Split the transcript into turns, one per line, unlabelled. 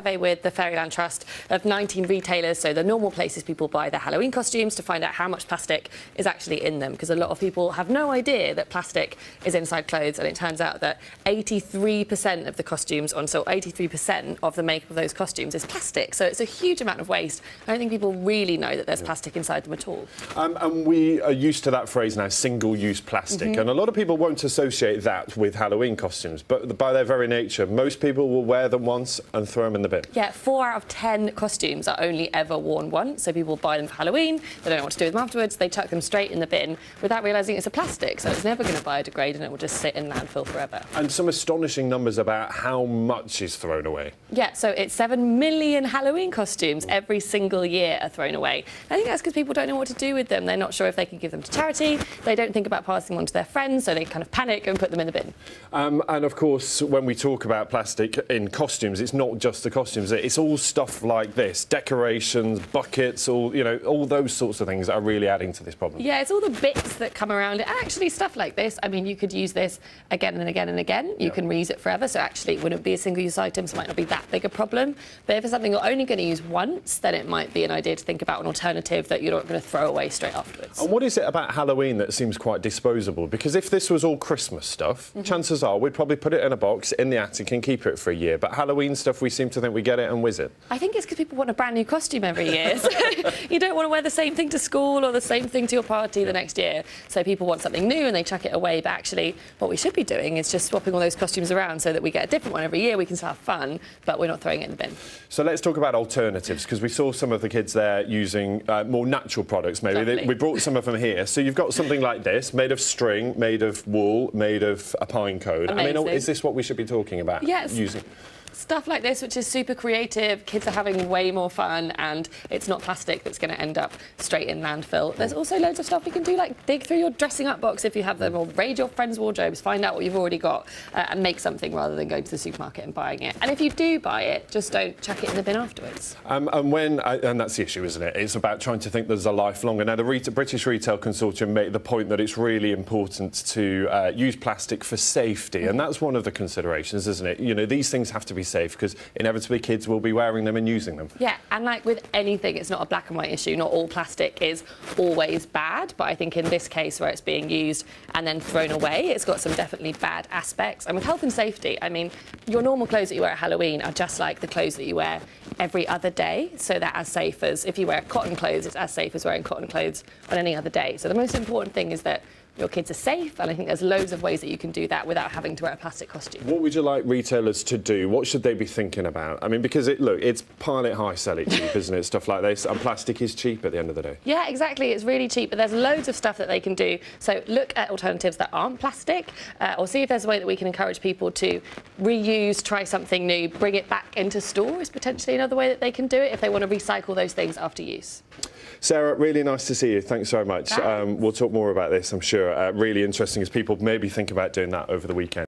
survey with the Fairyland Trust of 19 retailers, so the normal places people buy their Halloween costumes, to find out how much plastic is actually in them, because a lot of people have no idea that plastic is inside clothes, and it turns out that 83% of the costumes on, so 83% of the makeup of those costumes is plastic, so it's a huge amount of waste. I don't think people really know that there's plastic inside them at all.
And we are used to that phrase now, single-use plastic, and a lot of people won't associate that with Halloween costumes, but by their very nature, most people will wear them once and throw them in the bin.
Yeah, 4 out of 10 costumes are only ever worn once, so people buy them for Halloween, they don't know what to do with them afterwards, they chuck them straight in the bin without realising it's a plastic, so it's never going to biodegrade and it will just sit in landfill forever.
And some astonishing numbers about how much is thrown away.
Yeah, so it's 7 million Halloween costumes every single year are thrown away. I think that's because people don't know what to do with them. They're not sure if they can give them to charity, they don't think about passing them on to their friends, so they kind of panic and put them in the bin.
And of course, when we talk about plastic in costumes, it's not just the costumes, it's all stuff like this, decorations, buckets, all those sorts of things that are really adding to this problem.
Yeah, it's all the bits that come around it, and actually stuff like this. I mean, you could use this again and again and again. You can reuse it forever, so actually it wouldn't be a single-use item, so it might not be that big a problem. But if it's something you're only going to use once, then it might be an idea to think about an alternative that you're not going to throw away straight afterwards.
And what is it about Halloween that seems quite disposable? Because if this was all Christmas stuff, chances are we'd probably put it in a box in the attic and keep it for a year. But Halloween stuff, we seem to think we get it and whiz it.
I think it's because people want a brand new costume every year. So you don't want to wear the same thing to school or the same thing to your party the next year. So people want something new and they chuck it away. But actually, what we should be doing is just swapping all those costumes around so that we get a different one every year. We can still have fun, but we're not throwing it in the bin.
So let's talk about alternatives, because we saw some of the kids there using more natural products, maybe. We brought some of them here. So you've got something like this, made of string, made of wool, made of a pine cone.
Amazing.
I mean, is this what we should be talking about?
Yes.
Using?
Stuff like this, which is super creative, kids are having way more fun, and it's not plastic that's going to end up straight in landfill. There's also loads of stuff you can do, like dig through your dressing up box if you have them, or raid your friends' wardrobes, find out what you've already got, and make something rather than going to the supermarket and buying it. And if you do buy it, just don't chuck it in the bin afterwards.
And that's the issue, isn't it? It's about trying to think there's a life longer. Now, the British Retail Consortium make the point that it's really important to use plastic for safety, and that's one of the considerations, isn't it? You know, these things have to be safe, because inevitably kids will be wearing them and using them. Yeah,
and like with anything, it's not a black and white issue. Not all plastic is always bad, but I think in this case where it's being used and then thrown away, it's got some definitely bad aspects. And with health and safety, I mean, your normal clothes that you wear at Halloween are just like the clothes that you wear every other day, so they're as safe as if you wear cotton clothes, it's as safe as wearing cotton clothes on any other day. So the most important thing is that your kids are safe, and I think there's loads of ways that you can do that without having to wear a plastic costume. What
would you like retailers to do? What should they be thinking about? I mean, because it's pile it high, sell it cheap, isn't it? Stuff like this, and plastic is cheap at the end of the day.
Yeah, exactly. It's really cheap, but there's loads of stuff that they can do. So look at alternatives that aren't plastic, or see if there's a way that we can encourage people to reuse, try something new, bring it back into store is potentially another way that they can do it if they want to recycle those things after use.
Sarah, really nice to see you. Thanks so much. We'll talk more about this, I'm sure. Really interesting as people maybe think about doing that over the weekend.